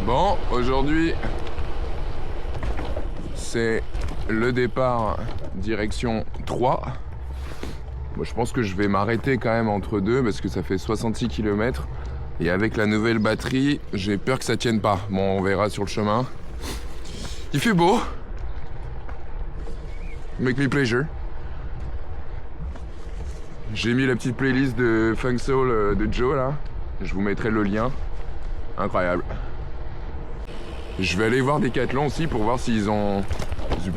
Bon, aujourd'hui, c'est le départ direction 3. Moi, je pense que je vais m'arrêter quand même entre deux parce que ça fait 66 km. Et avec la nouvelle batterie, j'ai peur que ça tienne pas. Bon, on verra sur le chemin. Il fait beau. Make me pleasure. J'ai mis la petite playlist de Funk Soul de Joe là. Je vous mettrai le lien. Incroyable. Je vais aller voir Decathlon aussi pour voir s'ils ont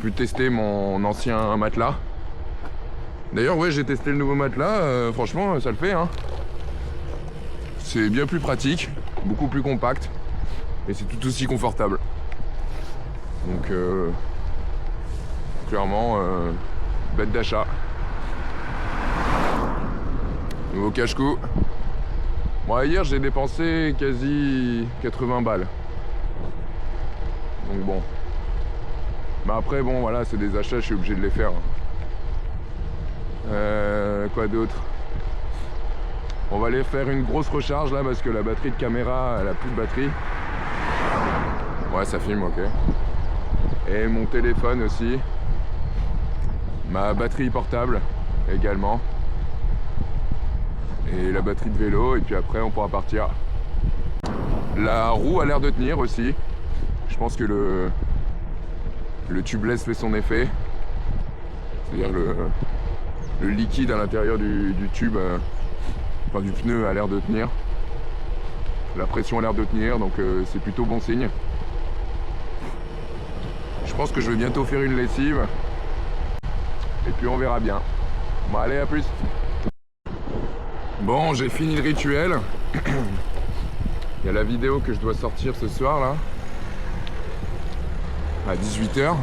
pu tester mon ancien matelas. D'ailleurs, ouais, j'ai testé le nouveau matelas. Franchement, ça le fait, hein. C'est bien plus pratique, beaucoup plus compact. Et c'est tout aussi confortable. Donc, clairement, bête d'achat. Nouveau cache-cou. Bon, hier, j'ai dépensé quasi 80 balles. Donc bon. Mais après, bon, voilà, c'est des achats, je suis obligé de les faire. Quoi d'autre? On va aller faire une grosse recharge là parce que la batterie de caméra, elle a plus de batterie. Ouais, ça filme, ok. Et mon téléphone aussi. Ma batterie portable également. Et la batterie de vélo, et puis après on pourra partir. La roue a l'air de tenir aussi. Je pense que le tubeless fait son effet. C'est-à-dire le liquide à l'intérieur du tube, enfin du pneu, a l'air de tenir. La pression a l'air de tenir, donc c'est plutôt bon signe. Je pense que je vais bientôt faire une lessive. Et puis on verra bien. Bon, allez, à plus. Bon, j'ai fini le rituel. Il y a la vidéo que je dois sortir ce soir là. À 18h.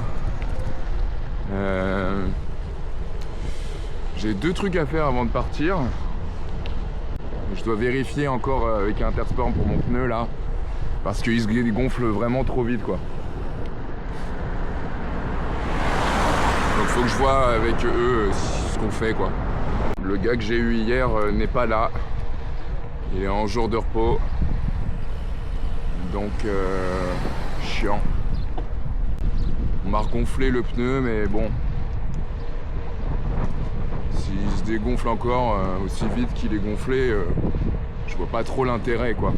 J'ai deux trucs à faire avant de partir. Je dois vérifier encore avec Intersport pour mon pneu là. Parce qu'il se gonfle vraiment trop vite quoi. Donc faut que je vois avec eux ce qu'on fait quoi. Le gars que j'ai eu hier n'est pas là. Il est en jour de repos. Donc chiant. On m'a regonflé le pneu mais bon. S'il se dégonfle encore aussi vite qu'il est gonflé, je vois pas trop l'intérêt quoi.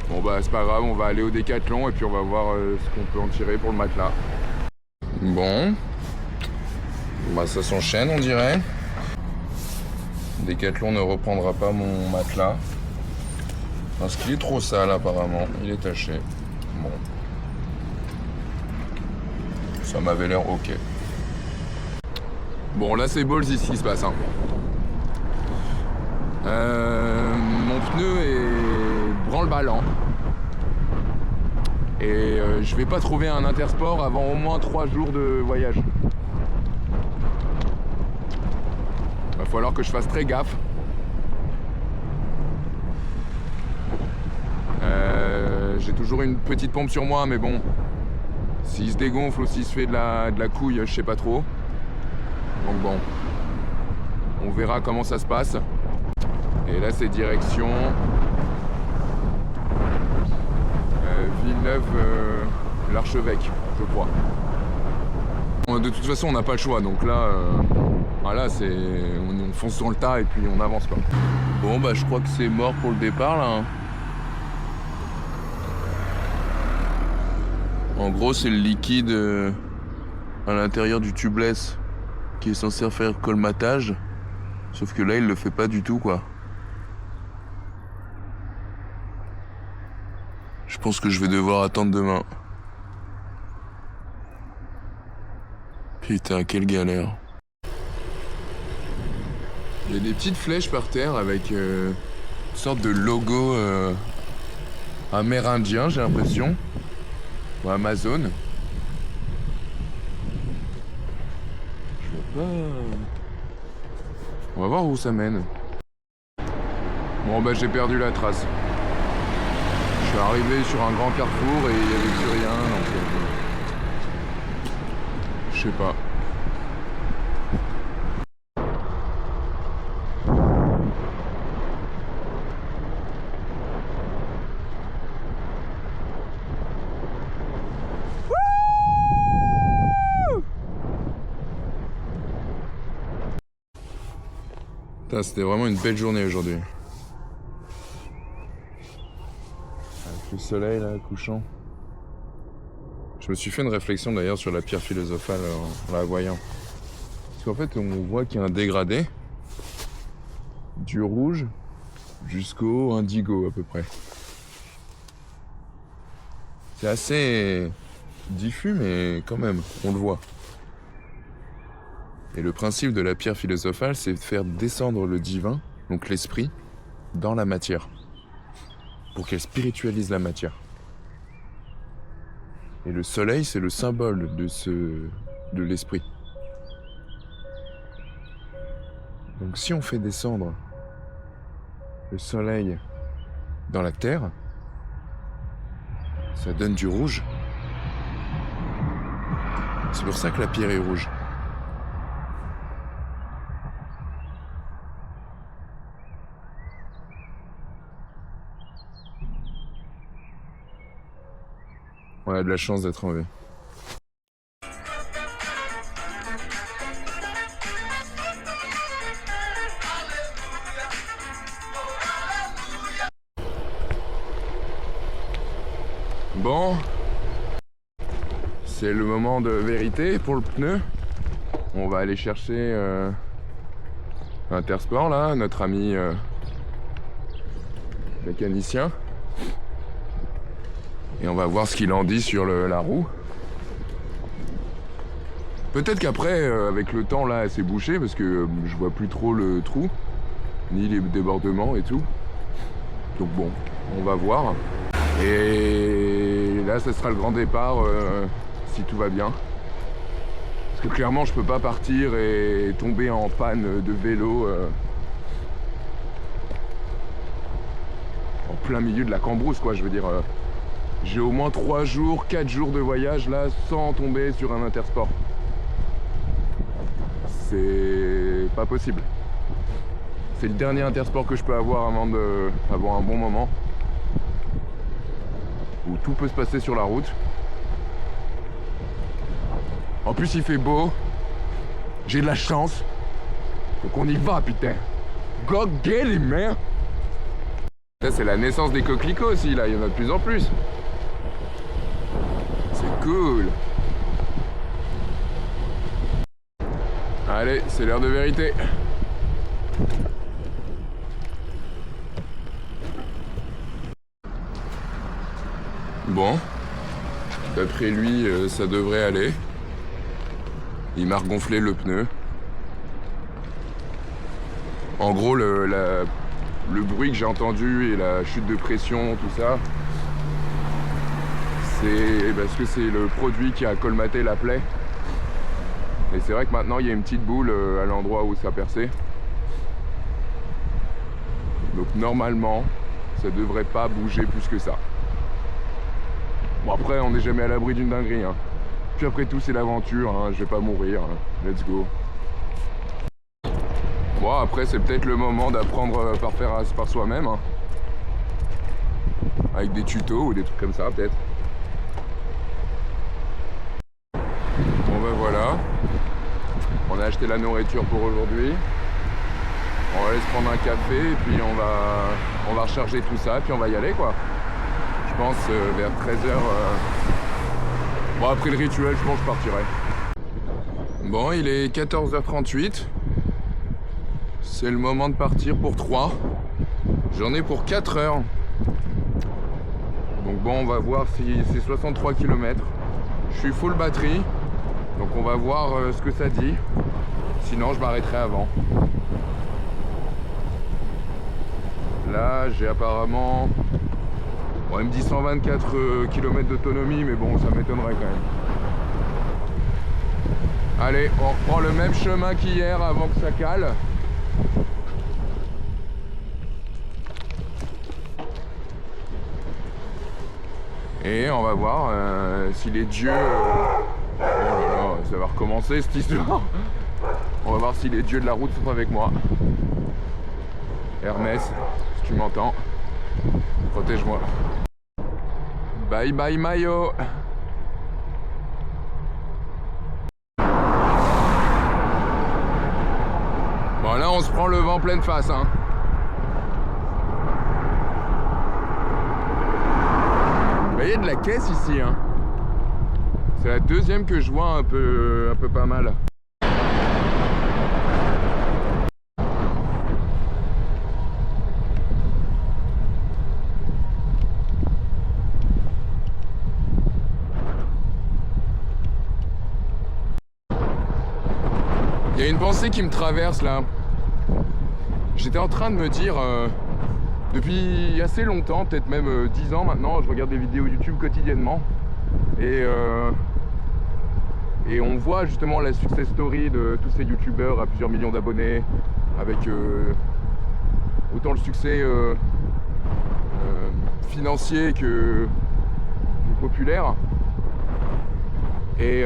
Bon bah c'est pas grave, on va aller au Decathlon et puis on va voir ce qu'on peut en tirer pour le matelas. Bon. Bah ça s'enchaîne on dirait. Decathlon ne reprendra pas mon matelas. Parce qu'il est trop sale apparemment, il est taché. Bon. Ça m'avait l'air ok. Bon là c'est balls ici qui se passe hein. Mon pneu est branle-ballant. Et je vais pas trouver un Intersport avant au moins 3 jours de voyage. Va falloir que je fasse très gaffe. J'ai toujours une petite pompe sur moi mais bon. S'il se dégonfle ou s'il se fait de la couille, je sais pas trop. Donc bon, on verra comment ça se passe. Et là c'est direction Villeneuve l'Archevêque, je crois. De toute façon on n'a pas le choix, donc là voilà, on fonce dans le tas et puis on avance quoi. Bon bah je crois que c'est mort pour le départ là. En gros c'est le liquide à l'intérieur du tubeless qui est censé faire colmatage, sauf que là il le fait pas du tout quoi. Je pense que je vais devoir attendre demain. Putain, quelle galère. Il y a des petites flèches par terre avec une sorte de logo amérindien, j'ai l'impression. Ou Amazon. Je vois pas. On va voir où ça mène. Bon bah j'ai perdu la trace. Je suis arrivé sur un grand carrefour et il n'y avait plus rien, donc je sais pas. C'était vraiment une belle journée aujourd'hui. Avec le soleil là, couchant. Je me suis fait une réflexion d'ailleurs sur la pierre philosophale en la voyant. Parce qu'en fait, on voit qu'il y a un dégradé du rouge jusqu'au indigo à peu près. C'est assez diffus, mais quand même, on le voit. Et le principe de la pierre philosophale, c'est de faire descendre le divin, donc l'esprit, dans la matière, pour qu'elle spiritualise la matière. Et le soleil, c'est le symbole de l'esprit. Donc si on fait descendre le soleil dans la terre, ça donne du rouge. C'est pour ça que la pierre est rouge. On a de la chance d'être en V. Bon, c'est le moment de vérité pour le pneu. On va aller chercher Intersport là, notre ami mécanicien. Et on va voir ce qu'il en dit sur la roue. Peut-être qu'après, avec le temps là, elle s'est bouchée parce que je vois plus trop le trou, ni les débordements et tout. Donc bon, on va voir. Et là, ce sera le grand départ si tout va bien. Parce que clairement, je peux pas partir et tomber en panne de vélo en plein milieu de la Cambrousse, quoi. Je veux dire, j'ai au moins 3 jours, 4 jours de voyage là sans tomber sur un Intersport. C'est pas possible. C'est le dernier Intersport que je peux avoir avant d'avoir un bon moment. Où tout peut se passer sur la route. En plus il fait beau. J'ai de la chance. Donc on y va putain. God get it man. C'est la naissance des coquelicots aussi là, il y en a de plus en plus. C'est cool. Allez, c'est l'heure de vérité. Bon, d'après lui, ça devrait aller. Il m'a regonflé le pneu. En gros, le bruit que j'ai entendu et la chute de pression, tout ça, c'est parce que c'est le produit qui a colmaté la plaie. Et c'est vrai que maintenant, il y a une petite boule à l'endroit où ça a percé. Donc normalement, ça devrait pas bouger plus que ça. Bon après on n'est jamais à l'abri d'une dinguerie hein. Puis après tout c'est l'aventure, hein. Je vais pas mourir, hein. Let's go. Bon après c'est peut-être le moment d'apprendre par faire par soi-même hein. Avec des tutos ou des trucs comme ça peut-être. Bon ben voilà. On a acheté la nourriture pour aujourd'hui. On va aller se prendre un café et puis on va recharger tout ça et puis on va y aller quoi. Je pense vers 13h. Bon, après le rituel, je pense que je partirai. Bon, il est 14h38. C'est le moment de partir pour 3. J'en ai pour 4 heures. Donc bon, on va voir si c'est 63 km. Je suis full batterie. Donc on va voir ce que ça dit. Sinon, je m'arrêterai avant. Là, j'ai apparemment... Bon, il me dit 124 km d'autonomie, mais bon, ça m'étonnerait quand même. Allez, on reprend le même chemin qu'hier avant que ça cale. Et on va voir si les dieux... Oh là là, ça va recommencer cette histoire. On va voir si les dieux de la route sont avec moi. Hermès, si tu m'entends, protège-moi. Bye bye Mayo. Bon là on se prend le vent pleine face, hein. Il y a de la caisse ici, hein. C'est la deuxième que je vois un peu pas mal. Il y a une pensée qui me traverse là. J'étais en train de me dire, depuis assez longtemps, peut-être même 10 ans maintenant, je regarde des vidéos YouTube quotidiennement. Et on voit justement la success story de tous ces youtubeurs à plusieurs millions d'abonnés, avec autant le succès financier que populaire. Et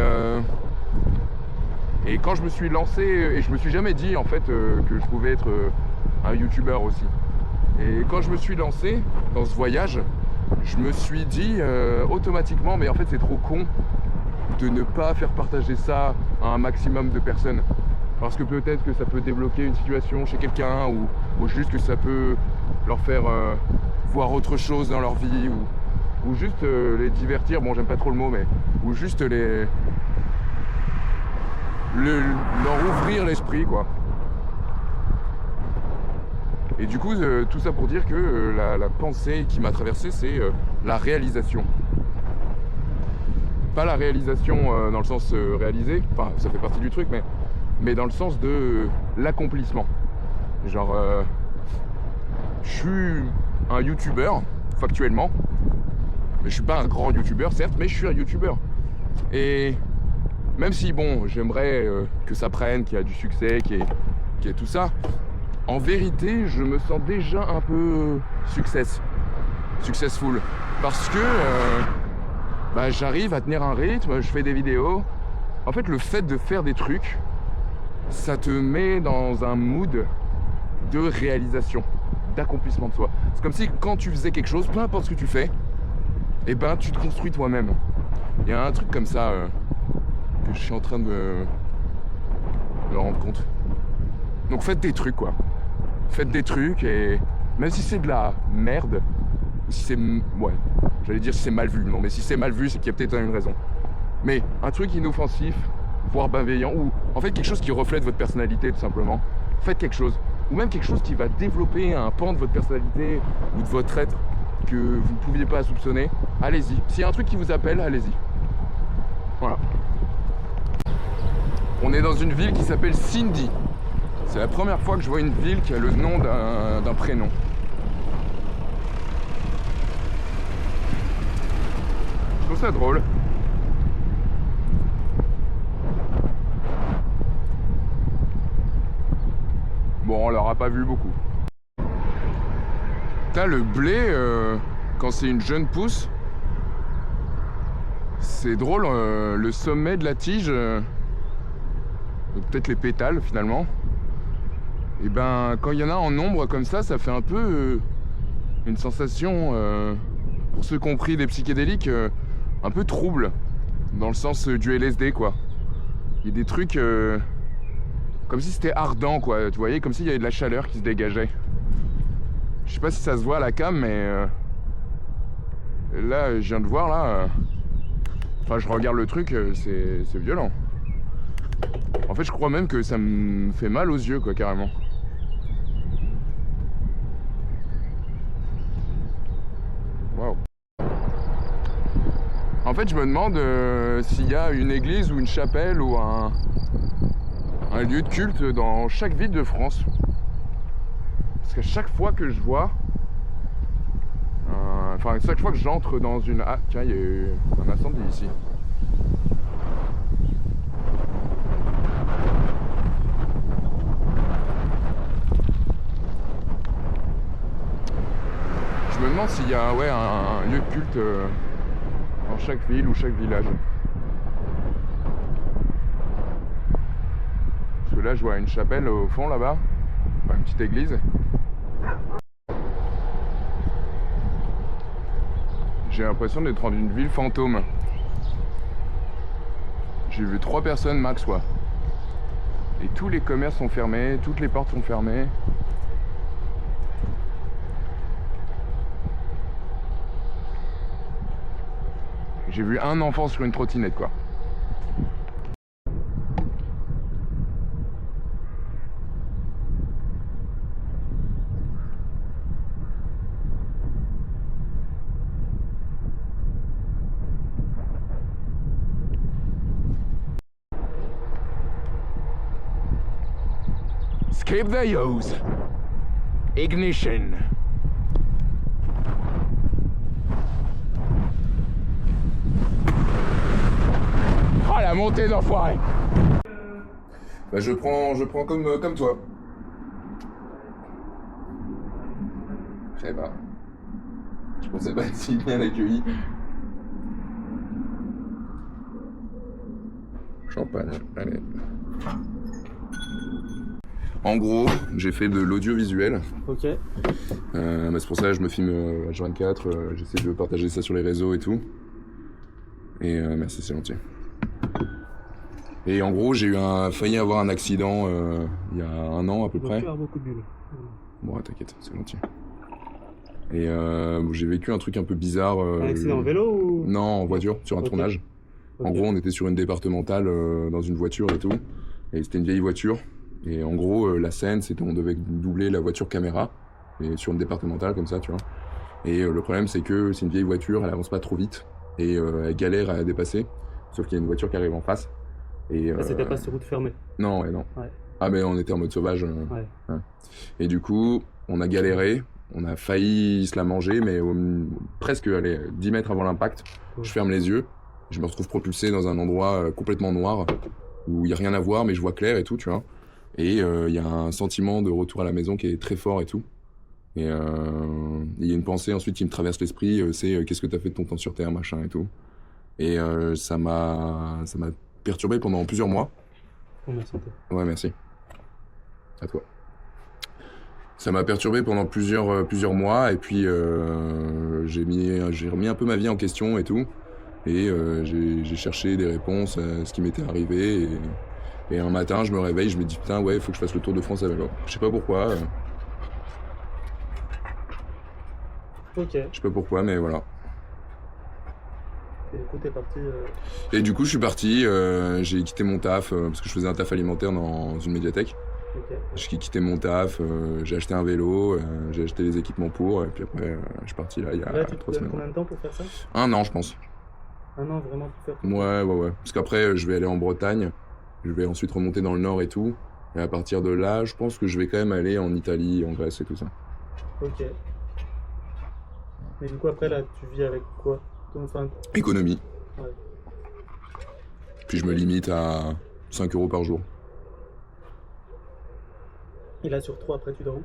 quand je me suis lancé, et je me suis jamais dit en fait que je pouvais être un youtubeur aussi. Et quand je me suis lancé dans ce voyage, je me suis dit automatiquement, mais en fait c'est trop con de ne pas faire partager ça à un maximum de personnes. Parce que peut-être que ça peut débloquer une situation chez quelqu'un, ou juste que ça peut leur faire voir autre chose dans leur vie, ou juste les divertir, bon j'aime pas trop le mot, mais ou juste leur ouvrir l'esprit, quoi. Et du coup, tout ça pour dire que la pensée qui m'a traversé, c'est la réalisation. Pas la réalisation dans le sens réalisé, enfin ça fait partie du truc, mais dans le sens de l'accomplissement. Genre, je suis un youtubeur, factuellement, mais je suis pas un grand youtubeur, certes, mais je suis un youtubeur. Et même si, bon, j'aimerais que ça prenne, qu'il y a du succès, qu'il y ait tout ça, en vérité, je me sens déjà un peu successful. Parce que j'arrive à tenir un rythme, je fais des vidéos. En fait, le fait de faire des trucs, ça te met dans un mood de réalisation, d'accomplissement de soi. C'est comme si quand tu faisais quelque chose, peu importe ce que tu fais, et ben tu te construis toi-même. Il y a un truc comme ça que je suis en train de me rendre compte. Donc faites des trucs, quoi. Faites des trucs, et même si c'est de la merde, si c'est... ouais, j'allais dire si c'est mal vu, non, mais si c'est mal vu, c'est qu'il y a peut-être une raison. Mais un truc inoffensif, voire bienveillant, ou en fait quelque chose qui reflète votre personnalité, tout simplement. Faites quelque chose. Ou même quelque chose qui va développer un pan de votre personnalité, ou de votre être, que vous ne pouviez pas soupçonner. Allez-y. S'il y a un truc qui vous appelle, allez-y. Voilà. On est dans une ville qui s'appelle Cindy. C'est la première fois que je vois une ville qui a le nom d'un prénom. Je trouve ça drôle. Bon, on l'aura pas vu beaucoup. T'as le blé, quand c'est une jeune pousse, c'est drôle, le sommet de la tige, peut-être les pétales finalement, et ben quand il y en a en nombre comme ça fait un peu une sensation, pour ceux qui ont pris des psychédéliques, un peu trouble, dans le sens du LSD, quoi. Il y a des trucs comme si c'était ardent, quoi, tu voyais, comme s'il y avait de la chaleur qui se dégageait. Je sais pas si ça se voit à la cam, mais là je viens de voir là, enfin je regarde le truc, c'est violent. En fait je crois même que ça me fait mal aux yeux, quoi, carrément. Waouh. En fait je me demande s'il y a une église ou une chapelle ou un lieu de culte dans chaque ville de France. Parce qu'à chaque fois que je vois, enfin chaque fois que j'entre dans une... Ah tiens, il y a eu un incendie ici. Je me demande s'il y a un lieu de culte dans chaque ville ou chaque village. Parce que là je vois une chapelle au fond là-bas, une petite église. J'ai l'impression d'être dans une ville fantôme. J'ai vu 3 personnes max, quoi. Et tous les commerces sont fermés, toutes les portes sont fermées. J'ai vu un enfant sur une trottinette, quoi. Skip the use. Ignition. Oh la montée d'enfoiré. Bah je prends comme toi. Très bas. Je pensais pas être si bien accueilli. Champagne, allez. En gros, j'ai fait de l'audiovisuel. Ok. Bah c'est pour ça que je me filme H24, j'essaie de partager ça sur les réseaux et tout. Et merci, c'est gentil. Et en gros, j'ai failli avoir un accident il y a 1 an à peu près. Tu as beaucoup de bulles. Bon, t'inquiète, c'est gentil. Et j'ai vécu un truc un peu bizarre. Un accident en vélo ou... Non, en voiture, sur un Ok. tournage. En gros, on était sur une départementale dans une voiture et tout. Et c'était une vieille voiture. Et en gros, la scène, c'était on devait doubler la voiture caméra. Et sur une départementale comme ça, tu vois. Et le problème, c'est que c'est une vieille voiture, elle avance pas trop vite. Et elle galère à la dépasser. Sauf qu'il y a une voiture qui arrive en face. Et C'était pas sur route fermée. non, ouais, non. Ouais. Ah, mais on était en mode sauvage. Ouais. Ouais. Et du coup, on a galéré. On a failli se la manger, mais presque allez, 10 mètres avant l'impact, je ferme les yeux. Je me retrouve propulsé dans un endroit complètement noir, où il n'y a rien à voir, mais je vois clair et tout, tu vois. Et il y a un sentiment de retour à la maison qui est très fort et tout. Et il y a une pensée ensuite qui me traverse l'esprit, c'est qu'est-ce que t'as fait de ton temps sur Terre, machin et tout. Et ça m'a perturbé pendant plusieurs mois. Oh, ma santé. Ouais, merci. À toi. Ça m'a perturbé pendant plusieurs mois, et puis j'ai remis un peu ma vie en question et tout. Et j'ai cherché des réponses à ce qui m'était arrivé. Et un matin, je me réveille, je me dis putain, ouais, il faut que je fasse le Tour de France à vélo. Je sais pas pourquoi. Ok. Je sais pas pourquoi, mais voilà. Et du coup, t'es parti... Et du coup, je suis parti, j'ai quitté mon taf, parce que je faisais un taf alimentaire dans une médiathèque. Ok. J'ai quitté mon taf, j'ai acheté un vélo, j'ai acheté les équipements pour, et puis après, je suis parti là il y a Là, tu te 3 donnes semaines. combien de temps pour faire ça? 1 an, je pense. 1 an vraiment pour faire tout? Ouais. Parce qu'après, je vais aller en Bretagne, je vais ensuite remonter dans le nord et tout. Et à partir de là, je pense que je vais quand même aller en Italie, en Grèce et tout ça. Ok. Mais du coup, après, là, tu vis avec quoi? Enfin, Économie. ouais. Puis je me limite à 5 € par jour. Et là, sur 3, après, tu dors où?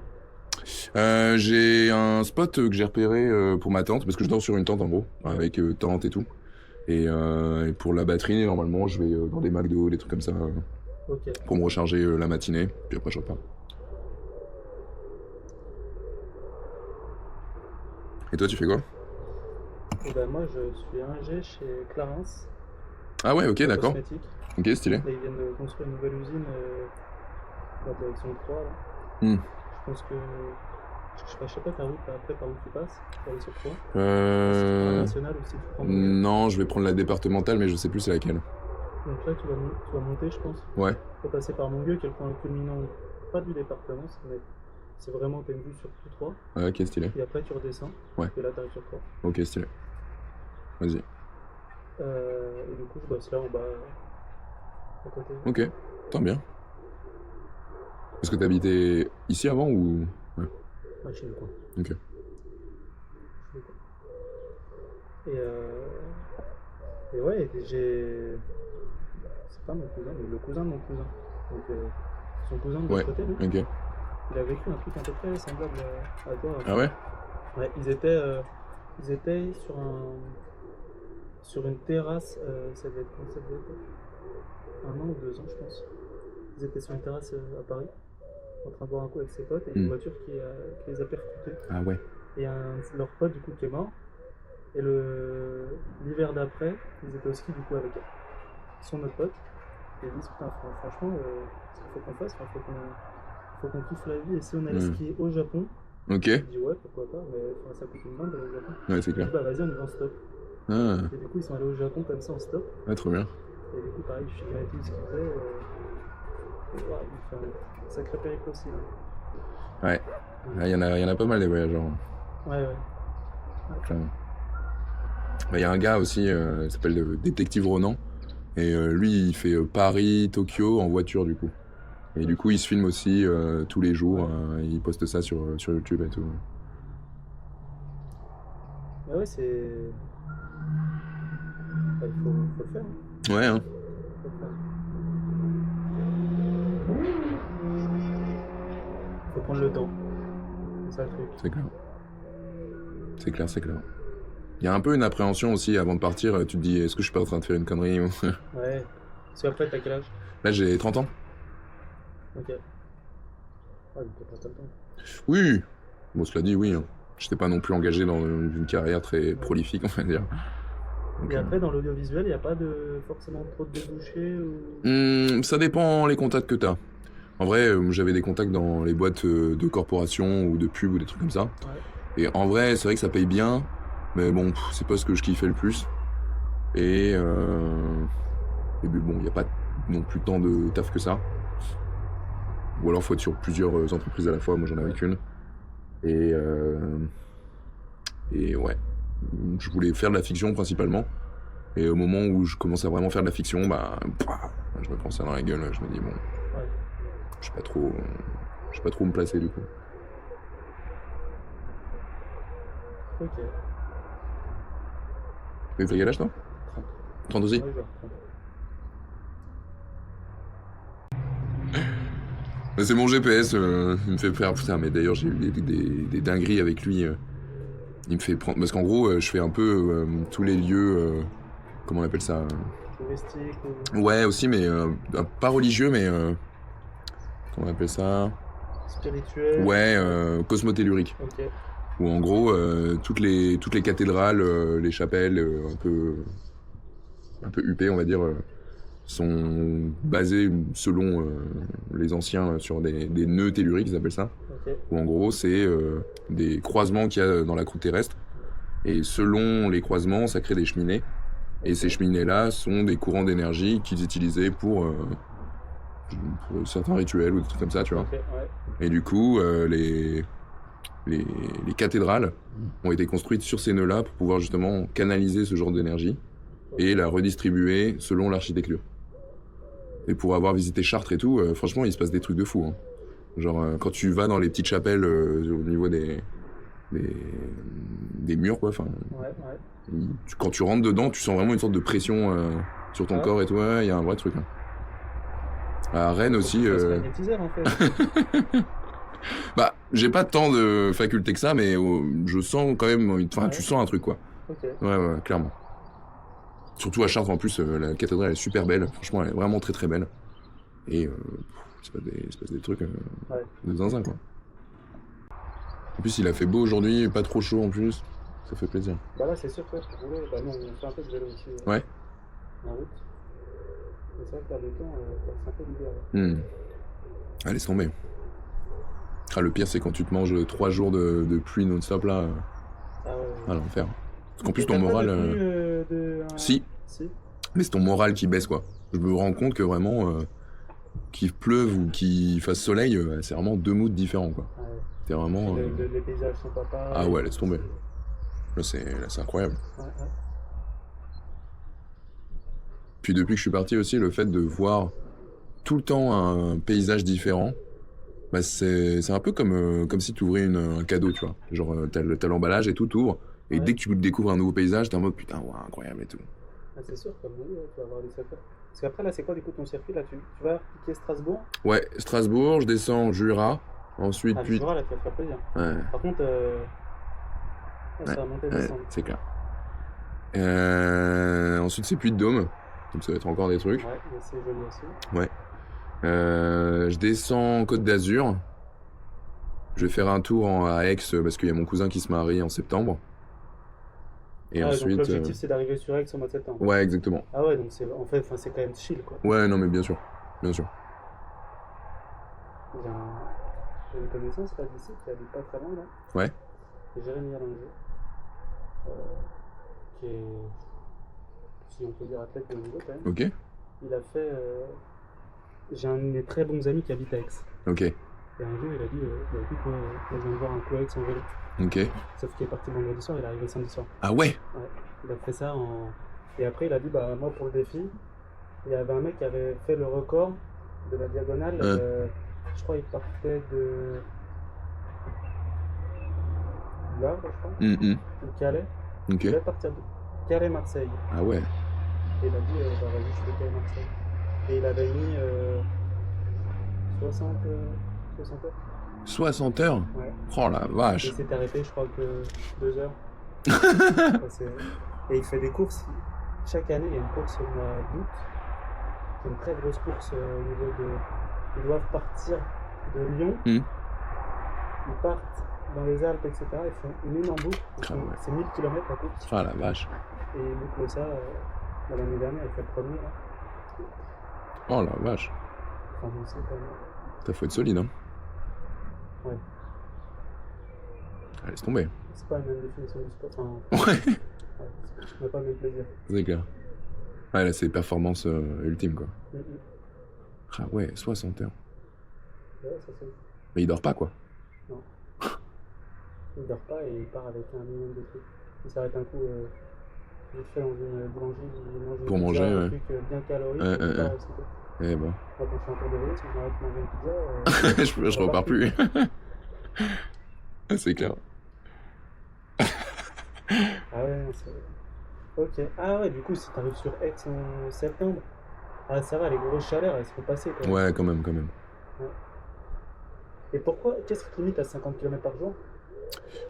J'ai un spot que j'ai repéré pour ma tente, parce que je dors sur une tente en gros, avec tente et tout. Et pour la batterie, normalement, je vais dans des McDo, des trucs comme ça, Ok. pour me recharger la matinée, puis après je repars. Et toi, tu fais quoi? Et ben, moi, je suis ingé chez Clarins. Ah ouais, ok, d'accord. Cosmétique. Ok, stylé. Et ils viennent de construire une nouvelle usine dans la direction 3. Là. Hmm. Je pense que. Je sais pas ta route après par où tu passes pour aller sur 3. National aussi, tu prends. Non, je vais prendre la départementale, mais je sais plus c'est laquelle. Donc là, tu vas monter, je pense. Ouais. Tu vas passer par Montgueux, qui est le point culminant, pas du département, mais c'est vraiment, t'as une vue sur tout 3. Ah, ok, stylé. Et après, tu redescends. Ouais. Et là, t'arrives sur 3. Ok, stylé. Vas-y. Et du coup, je bosse là en bas, à côté. Ok, tant bien. Est-ce que t'habitais ici avant ou... Ouais. Ouais, chez le coin. Ok. Chez le coin. Et ouais, j'ai... C'est pas mon cousin, mais le cousin de mon cousin. Donc, son cousin de l'autre côté, lui. Ok. Il a vécu un truc à peu près semblable à toi. Ah ouais? Ouais, ils étaient sur une terrasse, ça devait être quand ça devait être 1 an ou 2 ans, je pense. Ils étaient sur une terrasse à Paris, en train de boire un coup avec ses potes, et une voiture qui les a percutés. Ah ouais. Et leur pote, du coup, qui est mort. Et l'hiver d'après, ils étaient au ski, du coup, avec son autre pote. Et ils disent, putain, franchement, ce qu'il faut qu'on fasse, faut qu'on kiffe la vie. Et si on allait skier au Japon, Ok. je dis ouais, pourquoi pas, mais ça coûte une bande d'aller au Japon. Ouais, c'est Je clair. dis, bah vas-y, on y va en stop. Ah, Et du coup, ils sont allés au Japon comme ça en stop. ouais, trop bien. Et du coup, pareil, je filmais tout ce qu'ils faisaient. Et voilà, il fait un sacré périple aussi. Ouais. Il y en a pas mal des voyageurs. Ouais. Clairement. Il y a un gars aussi, il s'appelle le Détective Ronan. Et lui, il fait Paris-Tokyo en voiture, du coup. Et du coup, il se filme aussi tous les jours. Il poste ça sur YouTube et tout. Bah ouais, c'est. Bah, il faut le faire. Ouais, hein. Faut le faire. Faut prendre le temps. C'est ça le truc. C'est clair. C'est clair, c'est clair. Il y a un peu une appréhension aussi avant de partir. Tu te dis, est-ce que je suis pas en train de faire une connerie ou... Ouais. Parce qu'après, t'as quel âge? Là, j'ai 30 ans. Ok. Ouais, donc t'as pas le temps. Oui. Bon, cela dit, oui. Hein. J'étais pas non plus engagé dans une carrière très prolifique, on va dire. Donc, Et après, dans l'audiovisuel, il n'y a pas forcément trop de débouchés ou... ça dépend les contacts que t'as. En vrai, j'avais des contacts dans les boîtes de corporation ou de pub ou des trucs comme ça. Ouais. Et en vrai, c'est vrai que ça paye bien, mais bon, c'est pas ce que je kiffais le plus. Et puis bon, il n'y a pas non plus tant de taf que ça. Ou alors faut être sur plusieurs entreprises à la fois, moi j'en avais qu'une. Et ouais, je voulais faire de la fiction principalement. Et au moment où je commence à vraiment faire de la fiction, bah, je me prends ça dans la gueule, je me dis bon, Ouais. je sais pas trop où me placer du coup. Ok. Et t'as quel âge toi? 30 aussi? Ouais, genre 30. Mais c'est mon GPS, il me fait faire putain, mais d'ailleurs j'ai eu des dingueries avec lui. Il me fait prendre. Parce qu'en gros, je fais un peu tous les lieux. Comment on appelle ça? Touristique ou... Ouais, aussi, mais pas religieux, mais. Comment on appelle ça? Spirituel. Ouais, cosmotellurique. Ok. Où en gros, toutes les cathédrales, les chapelles, un peu huppées, on va dire, sont basées selon les anciens sur des nœuds telluriques, ils appellent ça. Ok. Où en gros, c'est des croisements qu'il y a dans la croûte terrestre. Et selon les croisements, ça crée des cheminées. Et ces cheminées-là sont des courants d'énergie qu'ils utilisaient pour certains rituels ou des trucs comme ça, tu vois. Ok, ouais. Et du coup, les cathédrales ont été construites sur ces nœuds-là pour pouvoir justement canaliser ce genre d'énergie et la redistribuer selon l'architecture. Et pour avoir visité Chartres et tout, franchement, il se passe des trucs de fou. Hein. Genre, quand tu vas dans les petites chapelles au niveau des murs, quoi, enfin... Ouais. Quand tu rentres dedans, tu sens vraiment une sorte de pression sur ton corps et tout. Ouais, il y a un vrai truc. Hein. À Rennes aussi. C'est magnétiseur en fait. Bah, j'ai pas tant de facultés que ça, mais je sens quand même. Enfin, tu sens un truc quoi. Ok. Ouais, clairement. Surtout à Chartres en plus, la cathédrale est super belle. Franchement, elle est vraiment très très belle. Et il se passe des trucs de zinzin quoi. En plus, il a fait beau aujourd'hui, pas trop chaud en plus. Ça fait plaisir. Bah là, c'est sûr que pour rouler, bah non, on fait un peu de vélo aussi. Ouais. En route. Mais c'est vrai que là, le temps, c'est un peu l'hiver. Allez, laisse tomber. Ah, le pire, c'est quand tu te manges 3 jours de pluie non-stop là. Ah ouais. Ah, l'enfer. Parce qu'en plus, Et ton t'as pas moral. de Si, mais c'est ton moral qui baisse quoi. Je me rends compte que vraiment, qu'il pleuve ou qu'il fasse soleil, c'est vraiment deux moods différents quoi. Ouais. C'est vraiment. Les paysages sont pas pareils. Ah ouais, laisse tomber. Là, c'est incroyable. Ouais. Puis depuis que je suis parti aussi, le fait de voir tout le temps un paysage différent, bah c'est un peu comme si tu ouvrais un cadeau, tu vois. Genre, t'as l'emballage et tout, t'ouvres, et dès que tu découvres un nouveau paysage, t'es en mode putain, ouais, incroyable et tout. Ah, c'est sûr, comme vous, tu vas avoir des sacrés. Parce qu'après, là, c'est quoi du coup ton circuit là? Tu vas piquer Strasbourg? Ouais, Strasbourg, je descends Jura, ensuite puis. Jura, là, tu vas te faire plaisir. Ouais. Par contre, ça va monter et descendre. C'est clair. Ensuite, c'est Puy-de-Dôme, donc ça va être encore des trucs. Ouais, mais c'est joli aussi. Ouais. Je descends Côte d'Azur. Je vais faire un tour à Aix parce qu'il y a mon cousin qui se marie en septembre. Et Ah, donc ensuite. l'objectif c'est d'arriver sur Aix au mois de septembre. Ouais, exactement. Ah ouais, donc c'est en fait, c'est quand même chill quoi. Ouais, non, mais bien sûr. Bien sûr. J'ai une connaissance là d'ici qui habite pas très loin là, Ouais. Jérémy Allinger, qui est, si on peut dire, athlète de haut niveau quand même. Ok. Il a fait. J'ai un de mes très bons amis qui habite à Aix. Ok. Et un jour, il a dit bah, écoute, moi, je viens de voir un coup à Aix en vélo. Ok. Sauf qu'il est parti vendredi soir, il est arrivé samedi soir. Ah ouais. Ouais. Il a fait ça en. Et après, il a dit bah, moi, pour le défi, il y avait un mec qui avait fait le record de la diagonale. Je crois qu'il partait de. Du Havre, je crois. Ou Calais. Ok. Il devait partir de Calais-Marseille. Ah ouais. Et il a dit bah, vas-y, je fais Calais-Marseille. Et il avait mis 60 heures. 60 heures. Ouais. Oh la Et vache. il s'est arrêté, je crois que 2 heures. Enfin, et il fait des courses. Chaque année, il y a une course au mois d'août. C'est une très grosse course au niveau de. Ils doivent partir de Lyon. Ils partent dans les Alpes, etc. Ils font une énorme boucle. Ah ouais. C'est 1000 km la course. Oh la vache. Et ils bouclent ça. L'année dernière, il fait le premier. Là. Oh la vache. Enfin, je sais quand même. Putain, faut être solide, hein. Ouais. Ah, laisse tomber. C'est pas la même définition du sport. Enfin, Ouais. c'est pas le même plaisir. C'est clair. Ouais, là, c'est performance ultime, quoi. Mm-hmm. Ah ouais, 60 heures. Ouais, ça c'est. Mais il dort pas, quoi. Non. Il dort pas et il part avec un minimum de trucs. Il s'arrête un coup vite fait dans une boulangerie, il mange une Pour pizza, manger, un ouais. truc bien calorique, Ouais, et il part ouais. aussitôt. Eh ben. Moi, quand je fais un tour de vélo, si je m'arrête de manger une pizza, je repars plus. C'est clair. Ah ouais, non, c'est. Ok. Ah ouais, du coup, si t'arrives sur Aix en septembre, ah ça va, les grosses chaleurs, elles se font passer quoi. Ouais, quand même, quand même. Ouais. Et pourquoi, qu'est-ce qui te limite à 50 km par jour?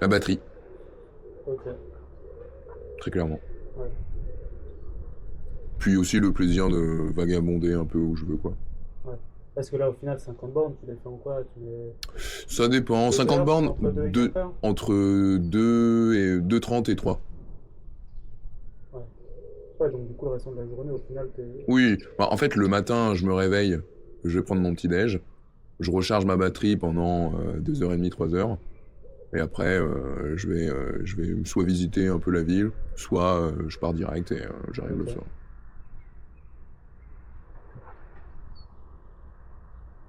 La batterie, Ok. très clairement. Ouais. Puis aussi le plaisir de vagabonder un peu où je veux, quoi. Ouais. Parce que là, au final, 50 bornes, tu les fais en quoi? Tu les. Ça dépend. 2 50 heures, bornes, entre 2 et 4 heures? entre 2 et 2,30 et 3. Ouais. Ouais, donc du coup, le restant de la journée, au final, t'es. Oui, bah, en fait, le matin, je me réveille, je vais prendre mon petit-déj, je recharge ma batterie pendant 2h30, 3h, et après, je vais soit visiter un peu la ville, soit je pars direct et j'arrive le Ok. soir.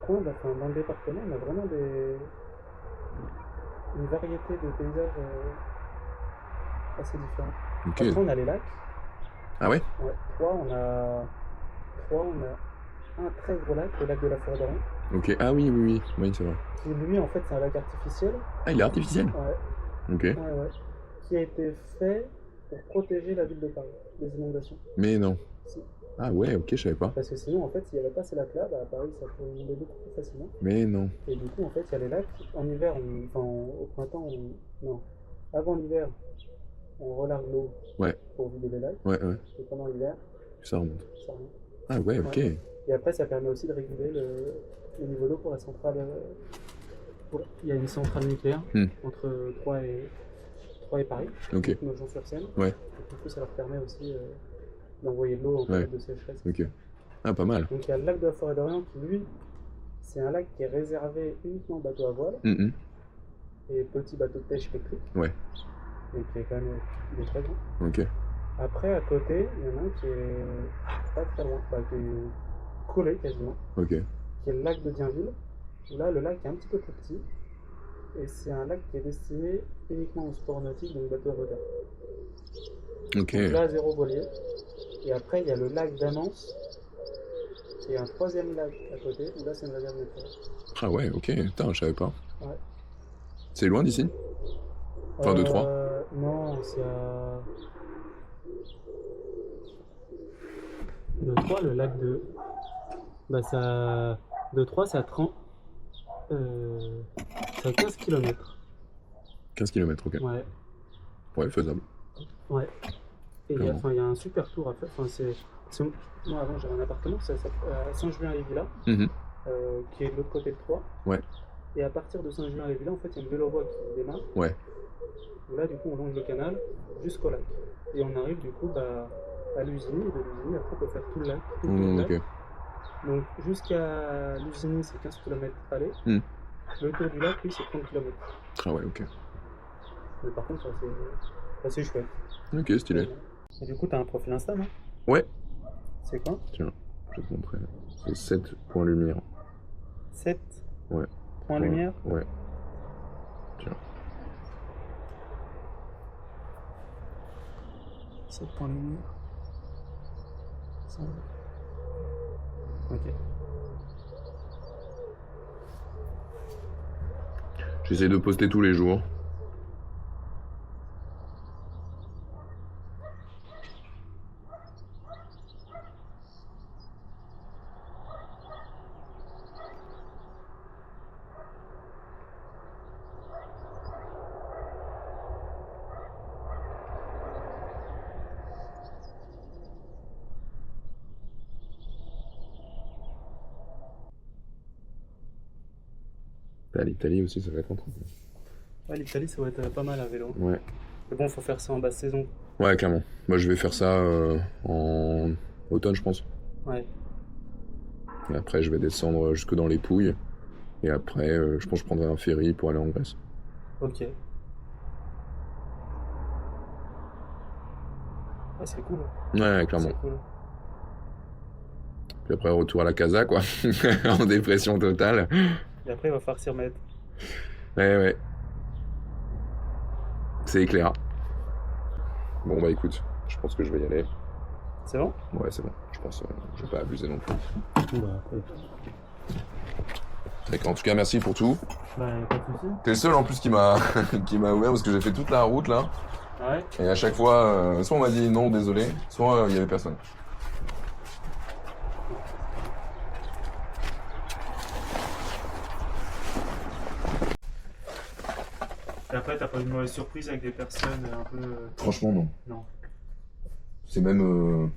Dans le département, on a vraiment une variété de paysages assez différents. Ok. Après, on a les lacs. Ah ouais? Ouais. On a un très gros lac, le lac de la Forêt d'Orient, Ok. Ah oui, oui, oui. Oui, c'est vrai. qui lui, en fait, c'est un lac artificiel. Ah, il est artificiel? Ouais, Ok. ouais. Qui a été fait pour protéger la ville de Paris des inondations. Mais non. Si. Ah ouais, ok, je savais pas. Parce que sinon, en fait, s'il n'y avait pas ces lacs-là, bah, à Paris, ça pourrait inonder beaucoup plus facilement. Mais non. Et du coup, en fait, il y a les lacs. En hiver, au printemps, non. Avant l'hiver, on relargue l'eau Ouais. pour vider les lacs. Ouais, ouais. Et pendant l'hiver, Ça remonte. ça remonte. Ah ouais, ok. Ouais. Et après, ça permet aussi de réguler le niveau d'eau pour la centrale. Il y a une centrale nucléaire entre Troyes et Paris, Ok. Nogent-sur-Seine. Ouais. Et du coup, ça leur permet aussi d'envoyer de l'eau en période de sécheresse. Ok. Ah, pas mal. Donc il y a le lac de la Forêt d'Orient qui, lui, c'est un lac qui est réservé uniquement aux bateaux à voile et petits bateaux de pêche électrique. Ouais. Et qui est quand même il est très grand. Ok. Après, à côté, il y en a un qui est pas très loin, qui est collé quasiment, Ok. qui est le lac de Dienville. Là, le lac est un petit peu plus petit. Et c'est un lac qui est destiné uniquement au sport nautique, donc bateau à moteur. Ok. Donc là, 0 voilier. Et après, il y a le lac d'Amance, et un troisième lac à côté, où là, c'est une réserve naturelle. Ah ouais, ok. Putain, je savais pas. Ouais. C'est loin d'ici? Enfin, de Troyes? Non, c'est à. De Troyes, le lac de. De Troyes, c'est à 30. C'est à 15 km. 15 km, ok. Ouais. Ouais, faisable. Ouais. Et il y Clairement. a un super tour à faire. Moi, avant, j'avais un appartement, c'est à Saint-Julien-les-Villas, qui est de l'autre côté de Troyes. Ouais. Et à partir de Saint-Julien-les-Villas, en fait, il y a une vélovoie qui démarre. Ouais. Où là, du coup, on longe le canal jusqu'au lac. et on arrive du coup à l'usine, et de l'usine, après on peut faire tout le lac. Tout le tour du lac. Ok. Donc jusqu'à l'usine, c'est 15 km aller. Le tour du lac, lui, c'est 30 km. Ah ouais, ok. Mais par contre, c'est assez chouette. Ok, stylé. Et du coup, t'as un profil Insta, non? Ouais. C'est quoi? Tiens, je vais te montrer. C'est 7 points lumière. 7 Ouais. points lumière? Ouais. Tiens. 7 points lumière. Ok. J'essaie de poster tous les jours. L'Italie aussi, ça va être un truc. Ouais, l'Italie, ça va être pas mal à vélo. Ouais. Mais bon, faut faire ça en basse saison. Ouais, clairement. Moi, je vais faire ça en automne, je pense. Ouais. Et après, je vais descendre jusque dans les Pouilles. Et après, je pense que je prendrai un ferry pour aller en Grèce. Ok. Ah, c'est cool. Ouais, clairement. C'est cool. Puis après, retour à la casa, quoi. En dépression totale. Et après, il va falloir s'y remettre. Ouais. C'est clair. Bon, bah écoute, je pense que je vais y aller. C'est bon? Ouais, c'est bon. Je pense je vais pas abuser non plus. D'accord, en tout cas, merci pour tout. Bah, pas de soucis. T'es le seul en plus qui m'a ouvert parce que j'ai fait toute la route là. Ouais. Et à chaque fois, soit on m'a dit non, désolé, soit il y avait personne. Et après, t'as pas eu de mauvaise surprise avec des personnes un peu. Franchement, non. Non. C'est même.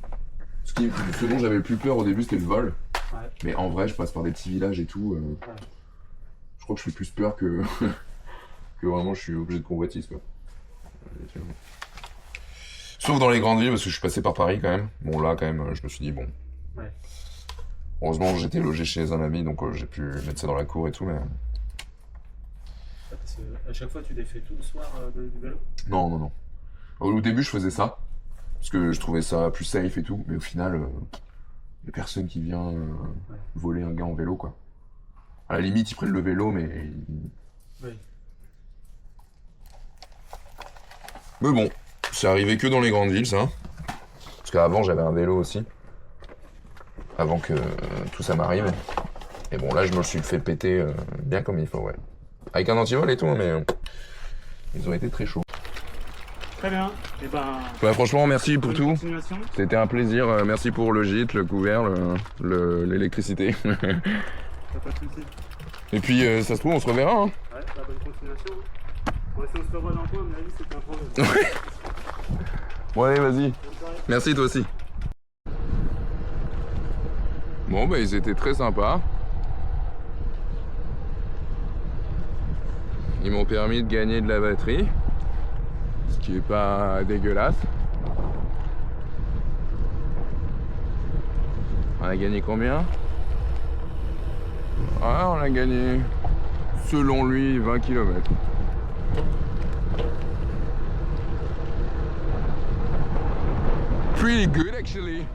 Ce dont j'avais le plus peur au début, c'était le vol. Ouais. Mais en vrai, je passe par des petits villages et tout. Ouais. Je crois que je fais plus peur que, que vraiment je suis obligé de convoitise, quoi. Sauf dans les grandes villes, parce que je suis passé par Paris quand même. Bon, là, quand même, je me suis dit, bon. Ouais. Heureusement, j'étais logé chez un ami, donc j'ai pu mettre ça dans la cour et tout, mais. Parce que à chaque fois, tu défais tout le soir du vélo. Non. Au début, je faisais ça, parce que je trouvais ça plus safe et tout, mais au final, il y a personne qui vient voler un gars en vélo, quoi. À la limite, ils prennent le vélo, mais. Oui. Mais bon, c'est arrivé que dans les grandes villes, ça. Parce qu'avant, j'avais un vélo aussi. Avant que tout ça m'arrive. Et bon, là, je me suis fait péter bien comme il faut, ouais. Avec un antivol et tout, mais ils ont été très chauds. Très bien. Et ben. Ouais, franchement, merci pour tout. Continuation. C'était un plaisir. Merci pour le gîte, le couvert, l'électricité. T'as pas de soucis. Et puis, ça se trouve, on se reverra. Hein. Ouais, la bonne continuation. Bon, si on se revoit dans le coin, à mon avis, c'est un problème. Bon, allez, vas-y. Merci, toi aussi. Bon, bah, ils étaient très sympas. Ils m'ont permis de gagner de la batterie. Ce qui est pas dégueulasse. On a gagné combien? Ah, on a gagné, selon lui, 20 km. Pretty good, actually.